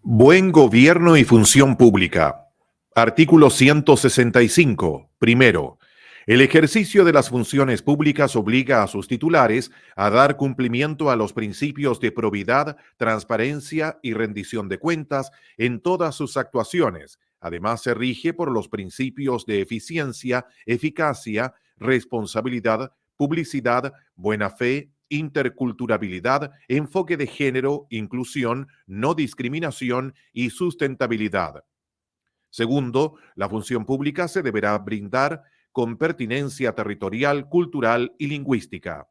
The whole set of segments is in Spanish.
Buen gobierno y función pública. Artículo 165. Primero, el ejercicio de las funciones públicas obliga a sus titulares a dar cumplimiento a los principios de probidad, transparencia y rendición de cuentas en todas sus actuaciones. Además, se rige por los principios de eficiencia, eficacia, responsabilidad, publicidad, buena fe, interculturalidad, enfoque de género, inclusión, no discriminación y sustentabilidad. Segundo, la función pública se deberá brindar con pertinencia territorial, cultural y lingüística.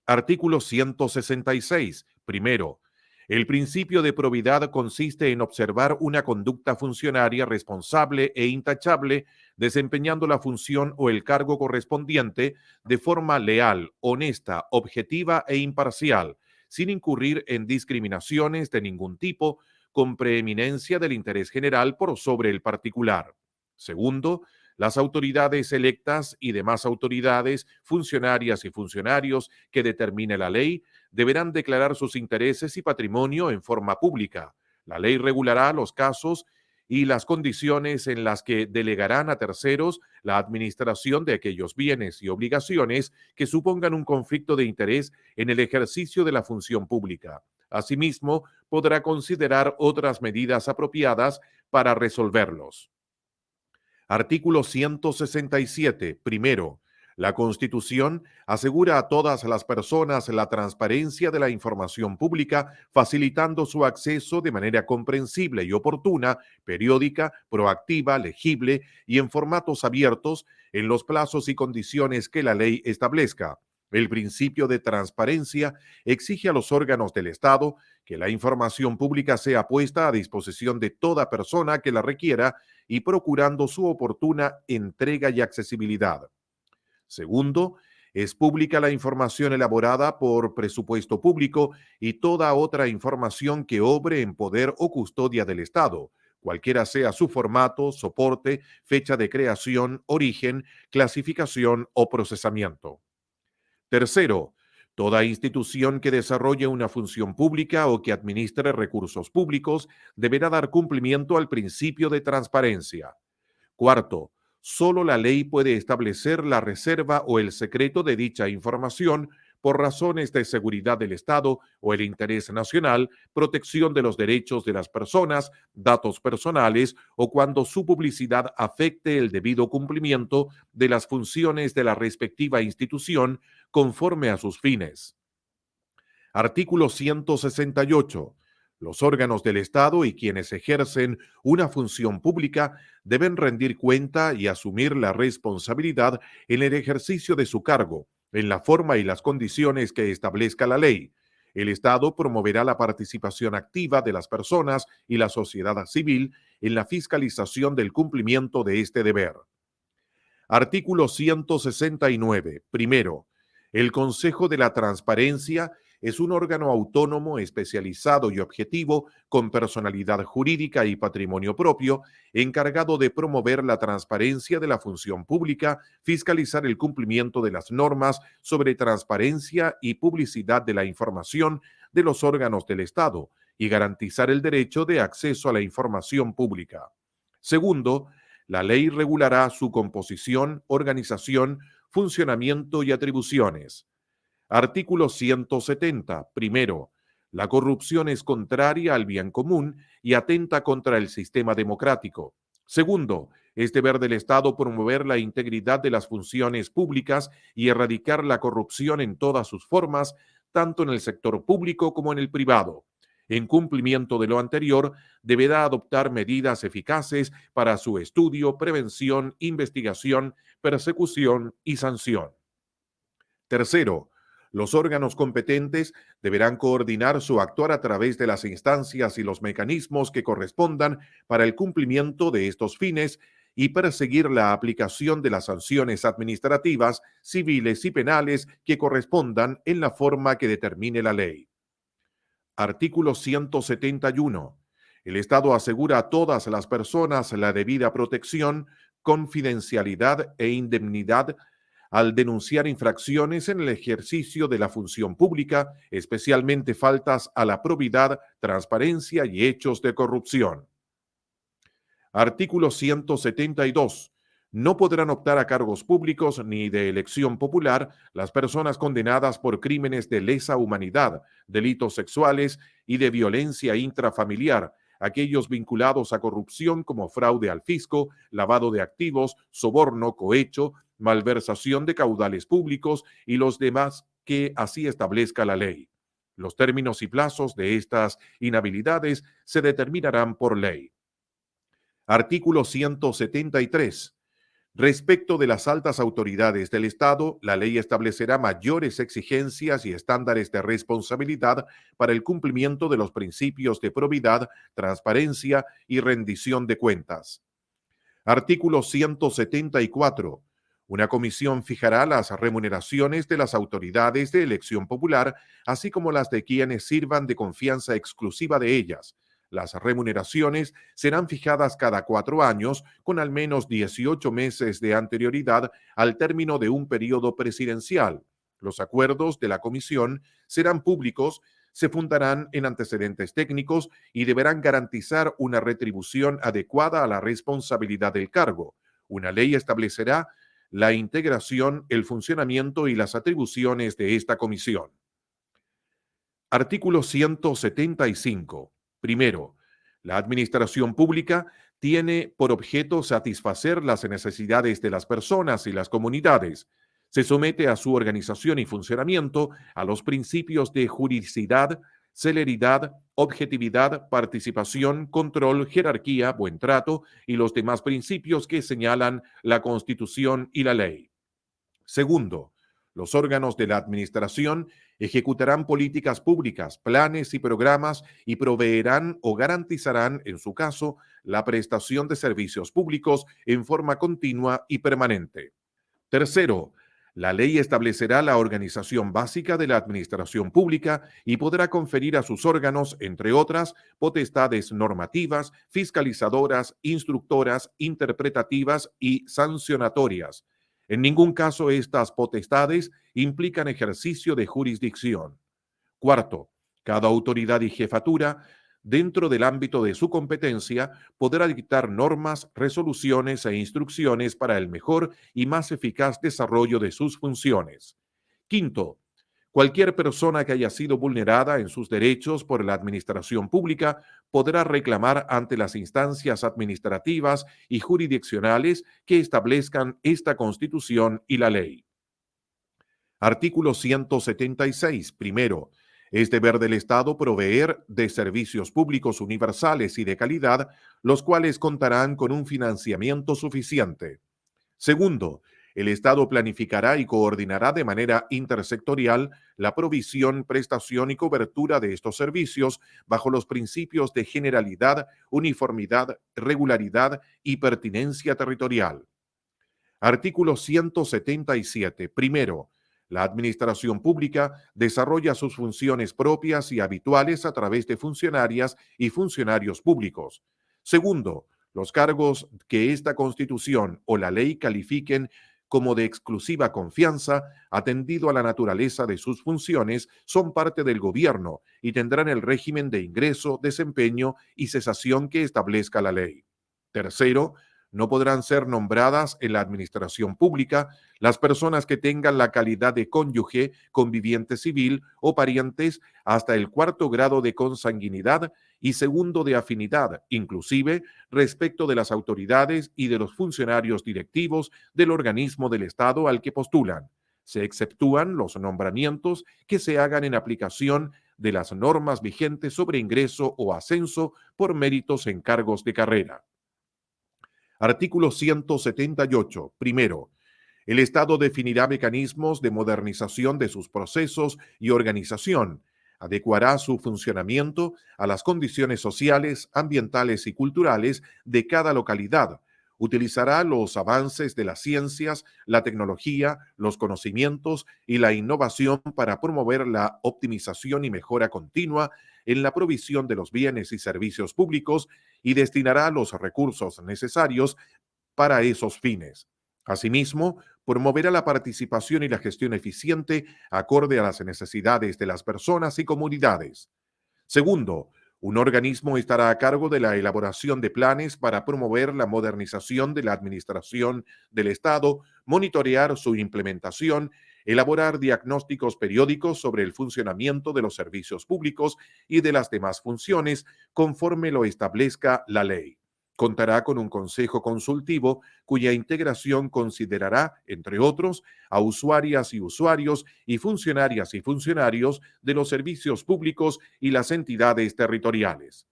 Artículo 166. Primero, el principio de probidad consiste en observar una conducta funcionaria responsable e intachable, desempeñando la función o el cargo correspondiente de forma leal, honesta, objetiva e imparcial, sin incurrir en discriminaciones de ningún tipo, con preeminencia del interés general por sobre el particular. Segundo, las autoridades electas y demás autoridades, funcionarias y funcionarios que determine la ley, deberán declarar sus intereses y patrimonio en forma pública. La ley regulará los casos y las condiciones en las que delegarán a terceros la administración de aquellos bienes y obligaciones que supongan un conflicto de interés en el ejercicio de la función pública. Asimismo, podrá considerar otras medidas apropiadas para resolverlos. Artículo 167. Primero, la Constitución asegura a todas las personas la transparencia de la información pública, facilitando su acceso de manera comprensible y oportuna, periódica, proactiva, legible y en formatos abiertos en los plazos y condiciones que la ley establezca. El principio de transparencia exige a los órganos del Estado que la información pública sea puesta a disposición de toda persona que la requiera y procurando su oportuna entrega y accesibilidad. Segundo, es pública la información elaborada por presupuesto público y toda otra información que obre en poder o custodia del Estado, cualquiera sea su formato, soporte, fecha de creación, origen, clasificación o procesamiento. Tercero, toda institución que desarrolle una función pública o que administre recursos públicos deberá dar cumplimiento al principio de transparencia. Cuarto, solo la ley puede establecer la reserva o el secreto de dicha información por razones de seguridad del Estado o el interés nacional, protección de los derechos de las personas, datos personales o cuando su publicidad afecte el debido cumplimiento de las funciones de la respectiva institución conforme a sus fines. Artículo 168. Los órganos del Estado y quienes ejercen una función pública deben rendir cuenta y asumir la responsabilidad en el ejercicio de su cargo, en la forma y las condiciones que establezca la ley. El Estado promoverá la participación activa de las personas y la sociedad civil en la fiscalización del cumplimiento de este deber. Artículo 169. Primero, el Consejo de la Transparencia es un órgano autónomo, especializado y objetivo, con personalidad jurídica y patrimonio propio, encargado de promover la transparencia de la función pública, fiscalizar el cumplimiento de las normas sobre transparencia y publicidad de la información de los órganos del Estado y garantizar el derecho de acceso a la información pública. Segundo, la ley regulará su composición, organización, funcionamiento y atribuciones. Artículo 170. Primero, la corrupción es contraria al bien común y atenta contra el sistema democrático. Segundo, es deber del Estado promover la integridad de las funciones públicas y erradicar la corrupción en todas sus formas, tanto en el sector público como en el privado. En cumplimiento de lo anterior, deberá adoptar medidas eficaces para su estudio, prevención, investigación, persecución y sanción. Tercero, los órganos competentes deberán coordinar su actuar a través de las instancias y los mecanismos que correspondan para el cumplimiento de estos fines y perseguir la aplicación de las sanciones administrativas, civiles y penales que correspondan en la forma que determine la ley. Artículo 171. El Estado asegura a todas las personas la debida protección, confidencialidad e indemnidad al denunciar infracciones en el ejercicio de la función pública, especialmente faltas a la probidad, transparencia y hechos de corrupción. Artículo 172. No podrán optar a cargos públicos ni de elección popular las personas condenadas por crímenes de lesa humanidad, delitos sexuales y de violencia intrafamiliar, aquellos vinculados a corrupción como fraude al fisco, lavado de activos, soborno, cohecho, malversación de caudales públicos y los demás que así establezca la ley. Los términos y plazos de estas inhabilidades se determinarán por ley. Artículo 173. Respecto de las altas autoridades del Estado, la ley establecerá mayores exigencias y estándares de responsabilidad para el cumplimiento de los principios de probidad, transparencia y rendición de cuentas. Artículo 174. Una comisión fijará las remuneraciones de las autoridades de elección popular, así como las de quienes sirvan de confianza exclusiva de ellas. Las remuneraciones serán fijadas cada 4 años, con al menos 18 meses de anterioridad al término de un periodo presidencial. Los acuerdos de la comisión serán públicos, se fundarán en antecedentes técnicos y deberán garantizar una retribución adecuada a la responsabilidad del cargo. Una ley establecerá la integración, el funcionamiento y las atribuciones de esta comisión. Artículo 175. Primero, la administración pública tiene por objeto satisfacer las necesidades de las personas y las comunidades. Se somete a su organización y funcionamiento a los principios de juridicidad, celeridad, objetividad, participación, control, jerarquía, buen trato y los demás principios que señalan la Constitución y la ley. Segundo, los órganos de la administración ejecutarán políticas públicas, planes y programas y proveerán o garantizarán, en su caso, la prestación de servicios públicos en forma continua y permanente. Tercero, la ley establecerá la organización básica de la administración pública y podrá conferir a sus órganos, entre otras, potestades normativas, fiscalizadoras, instructoras, interpretativas y sancionatorias. En ningún caso estas potestades implican ejercicio de jurisdicción. Cuarto, cada autoridad y jefatura, dentro del ámbito de su competencia, podrá dictar normas, resoluciones e instrucciones para el mejor y más eficaz desarrollo de sus funciones. Quinto, cualquier persona que haya sido vulnerada en sus derechos por la administración pública podrá reclamar ante las instancias administrativas y jurisdiccionales que establezcan esta Constitución y la ley. Artículo 176. Primero, es deber del Estado proveer de servicios públicos universales y de calidad, los cuales contarán con un financiamiento suficiente. Segundo, el Estado planificará y coordinará de manera intersectorial la provisión, prestación y cobertura de estos servicios bajo los principios de generalidad, uniformidad, regularidad y pertinencia territorial. Artículo 177. Primero, la administración pública desarrolla sus funciones propias y habituales a través de funcionarias y funcionarios públicos. Segundo, los cargos que esta Constitución o la ley califiquen como de exclusiva confianza, atendido a la naturaleza de sus funciones, son parte del gobierno y tendrán el régimen de ingreso, desempeño y cesación que establezca la ley. Tercero, no podrán ser nombradas en la administración pública las personas que tengan la calidad de cónyuge, conviviente civil o parientes hasta el 4º grado de consanguinidad y 2º de afinidad, inclusive respecto de las autoridades y de los funcionarios directivos del organismo del Estado al que postulan. Se exceptúan los nombramientos que se hagan en aplicación de las normas vigentes sobre ingreso o ascenso por méritos en cargos de carrera. Artículo 178. Primero, el Estado definirá mecanismos de modernización de sus procesos y organización, adecuará su funcionamiento a las condiciones sociales, ambientales y culturales de cada localidad, utilizará los avances de las ciencias, la tecnología, los conocimientos y la innovación para promover la optimización y mejora continua en la provisión de los bienes y servicios públicos y destinará los recursos necesarios para esos fines. Asimismo, promoverá la participación y la gestión eficiente acorde a las necesidades de las personas y comunidades. Segundo, un organismo estará a cargo de la elaboración de planes para promover la modernización de la administración del Estado, monitorear su implementación, elaborar diagnósticos periódicos sobre el funcionamiento de los servicios públicos y de las demás funciones conforme lo establezca la ley. Contará con un consejo consultivo cuya integración considerará, entre otros, a usuarias y usuarios y funcionarios de los servicios públicos y las entidades territoriales.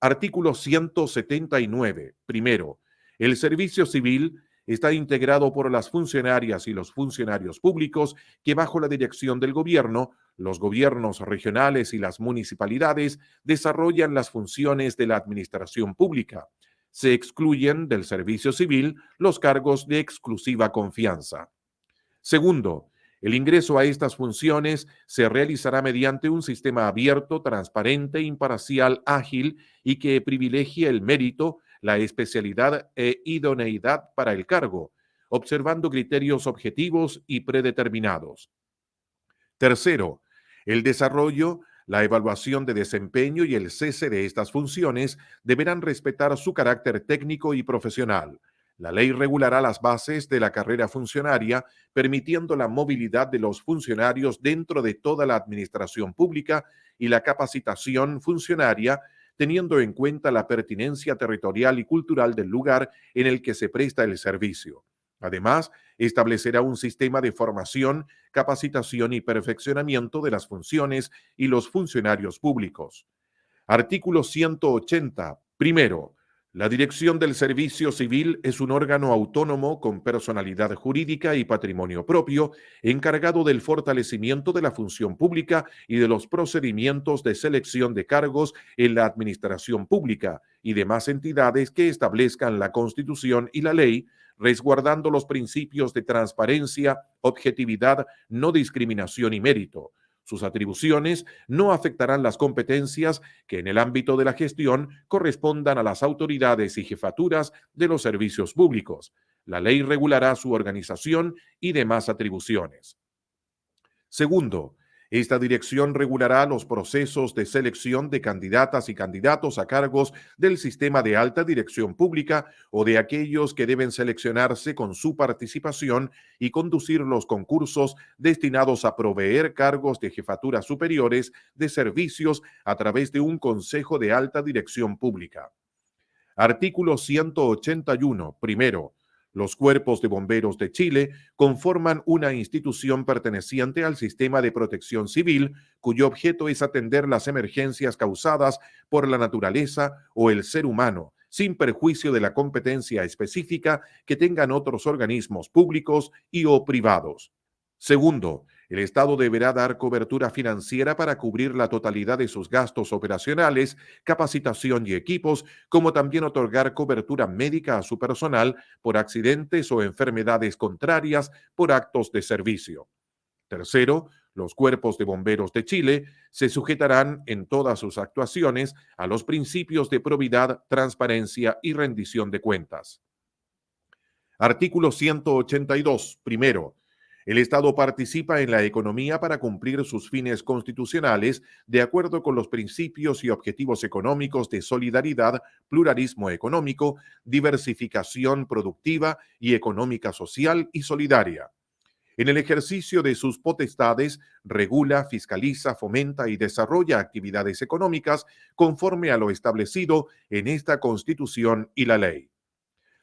Artículo 179. Primero, el servicio civil está integrado por las funcionarias y los funcionarios públicos que bajo la dirección del gobierno, los gobiernos regionales y las municipalidades desarrollan las funciones de la administración pública. Se excluyen del servicio civil los cargos de exclusiva confianza. Segundo, el ingreso a estas funciones se realizará mediante un sistema abierto, transparente, imparcial, ágil y que privilegie el mérito, la especialidad e idoneidad para el cargo, observando criterios objetivos y predeterminados. Tercero, el desarrollo, la evaluación de desempeño y el cese de estas funciones deberán respetar su carácter técnico y profesional. La ley regulará las bases de la carrera funcionaria, permitiendo la movilidad de los funcionarios dentro de toda la administración pública y la capacitación funcionaria, teniendo en cuenta la pertinencia territorial y cultural del lugar en el que se presta el servicio. Además, establecerá un sistema de formación, capacitación y perfeccionamiento de las funciones y los funcionarios públicos. Artículo 180. Primero, la Dirección del Servicio Civil es un órgano autónomo con personalidad jurídica y patrimonio propio, encargado del fortalecimiento de la función pública y de los procedimientos de selección de cargos en la administración pública y demás entidades que establezcan la Constitución y la ley, resguardando los principios de transparencia, objetividad, no discriminación y mérito. Sus atribuciones no afectarán las competencias que en el ámbito de la gestión correspondan a las autoridades y jefaturas de los servicios públicos. La ley regulará su organización y demás atribuciones. Segundo, esta dirección regulará los procesos de selección de candidatas y candidatos a cargos del sistema de alta dirección pública o de aquellos que deben seleccionarse con su participación y conducir los concursos destinados a proveer cargos de jefaturas superiores de servicios a través de un consejo de alta dirección pública. Artículo 181. Primero, los cuerpos de bomberos de Chile conforman una institución perteneciente al sistema de protección civil cuyo objeto es atender las emergencias causadas por la naturaleza o el ser humano, sin perjuicio de la competencia específica que tengan otros organismos públicos y o privados. Segundo, el Estado deberá dar cobertura financiera para cubrir la totalidad de sus gastos operacionales, capacitación y equipos, como también otorgar cobertura médica a su personal por accidentes o enfermedades contrarias por actos de servicio. Tercero, los cuerpos de bomberos de Chile se sujetarán en todas sus actuaciones a los principios de probidad, transparencia y rendición de cuentas. Artículo 182. Primero, el Estado participa en la economía para cumplir sus fines constitucionales de acuerdo con los principios y objetivos económicos de solidaridad, pluralismo económico, diversificación productiva y económica social y solidaria. En el ejercicio de sus potestades, regula, fiscaliza, fomenta y desarrolla actividades económicas conforme a lo establecido en esta Constitución y la ley.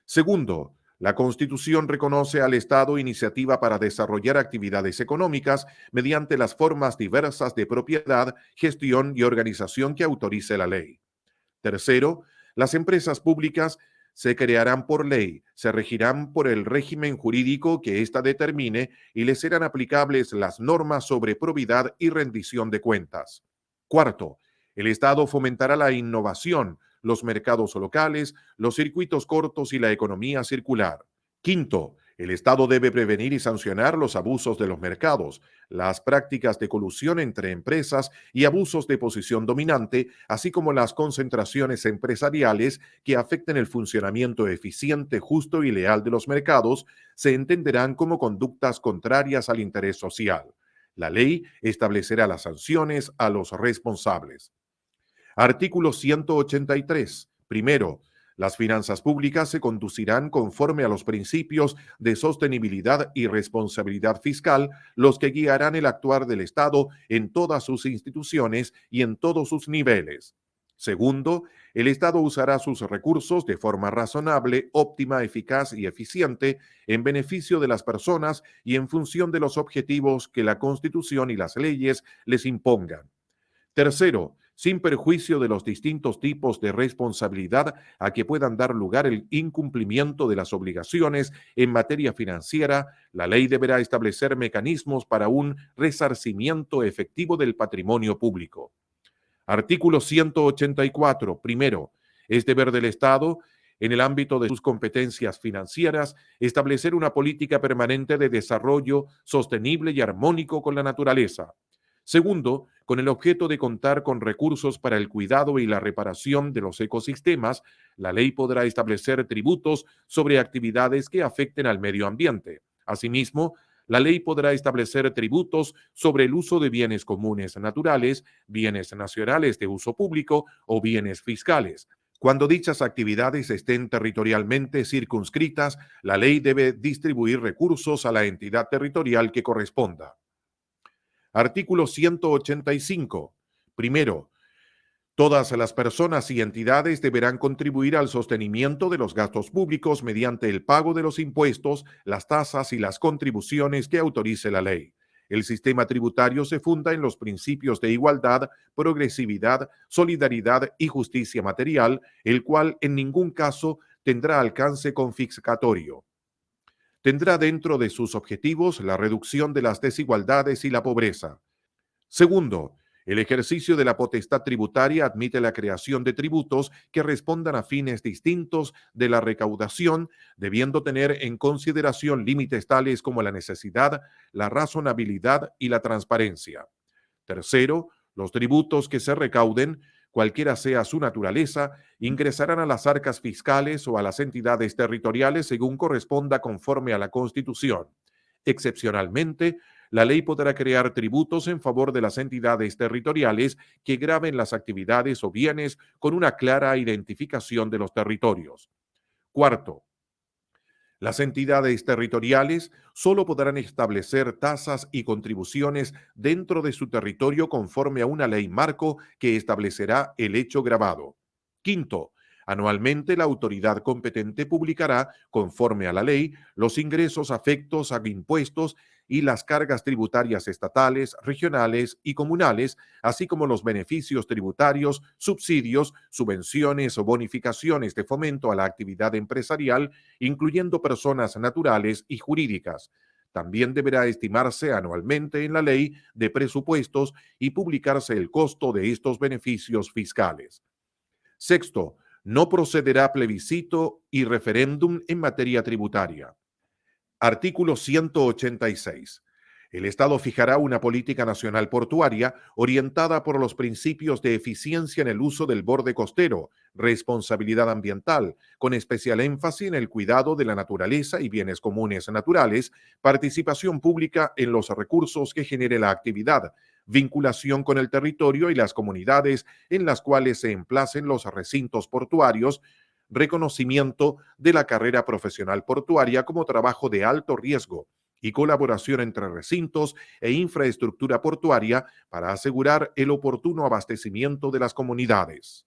Segundo, la Constitución reconoce al Estado iniciativa para desarrollar actividades económicas mediante las formas diversas de propiedad, gestión y organización que autorice la ley. Tercero, las empresas públicas se crearán por ley, se regirán por el régimen jurídico que ésta determine y les serán aplicables las normas sobre probidad y rendición de cuentas. Cuarto, el Estado fomentará la innovación, los mercados locales, los circuitos cortos y la economía circular. Quinto, El Estado debe prevenir y sancionar los abusos de los mercados, las prácticas de colusión entre empresas y abusos de posición dominante, así como las concentraciones empresariales que afecten el funcionamiento eficiente, justo y leal de los mercados, se entenderán como conductas contrarias al interés social. La ley establecerá las sanciones a los responsables. Artículo 183. Primero, las finanzas públicas se conducirán conforme a los principios de sostenibilidad y responsabilidad fiscal, los que guiarán el actuar del Estado en todas sus instituciones y en todos sus niveles. Segundo, el Estado usará sus recursos de forma razonable, óptima, eficaz y eficiente en beneficio de las personas y en función de los objetivos que la Constitución y las leyes les impongan. Tercero, sin perjuicio de los distintos tipos de responsabilidad a que puedan dar lugar el incumplimiento de las obligaciones en materia financiera, la ley deberá establecer mecanismos para un resarcimiento efectivo del patrimonio público. Artículo 184. Primero, es deber del Estado, en el ámbito de sus competencias financieras, establecer una política permanente de desarrollo sostenible y armónico con la naturaleza. Segundo, con el objeto de contar con recursos para el cuidado y la reparación de los ecosistemas, la ley podrá establecer tributos sobre actividades que afecten al medio ambiente. Asimismo, la ley podrá establecer tributos sobre el uso de bienes comunes naturales, bienes nacionales de uso público o bienes fiscales. Cuando dichas actividades estén territorialmente circunscritas, la ley debe distribuir recursos a la entidad territorial que corresponda. Artículo 185. Primero, todas las personas y entidades deberán contribuir al sostenimiento de los gastos públicos mediante el pago de los impuestos, las tasas y las contribuciones que autorice la ley. El sistema tributario se funda en los principios de igualdad, progresividad, solidaridad y justicia material, el cual en ningún caso tendrá alcance confiscatorio. Tendrá dentro de sus objetivos la reducción de las desigualdades y la pobreza. Segundo, el ejercicio de la potestad tributaria admite la creación de tributos que respondan a fines distintos de la recaudación, debiendo tener en consideración límites tales como la necesidad, la razonabilidad y la transparencia. Tercero, los tributos que se recauden, cualquiera sea su naturaleza, ingresarán a las arcas fiscales o a las entidades territoriales según corresponda conforme a la Constitución. Excepcionalmente, la ley podrá crear tributos en favor de las entidades territoriales que graven las actividades o bienes con una clara identificación de los territorios. Cuarto, las entidades territoriales solo podrán establecer tasas y contribuciones dentro de su territorio conforme a una ley marco que establecerá el hecho gravado. Quinto, anualmente la autoridad competente publicará, conforme a la ley, los ingresos afectos a impuestos y las cargas tributarias estatales, regionales y comunales, así como los beneficios tributarios, subsidios, subvenciones o bonificaciones de fomento a la actividad empresarial, incluyendo personas naturales y jurídicas. También deberá estimarse anualmente en la ley de presupuestos y publicarse el costo de estos beneficios fiscales. Sexto, no procederá plebiscito y referéndum en materia tributaria. Artículo 186. El Estado fijará una política nacional portuaria orientada por los principios de eficiencia en el uso del borde costero, responsabilidad ambiental, con especial énfasis en el cuidado de la naturaleza y bienes comunes naturales, participación pública en los recursos que genere la actividad, vinculación con el territorio y las comunidades en las cuales se emplacen los recintos portuarios, reconocimiento de la carrera profesional portuaria como trabajo de alto riesgo y colaboración entre recintos e infraestructura portuaria para asegurar el oportuno abastecimiento de las comunidades.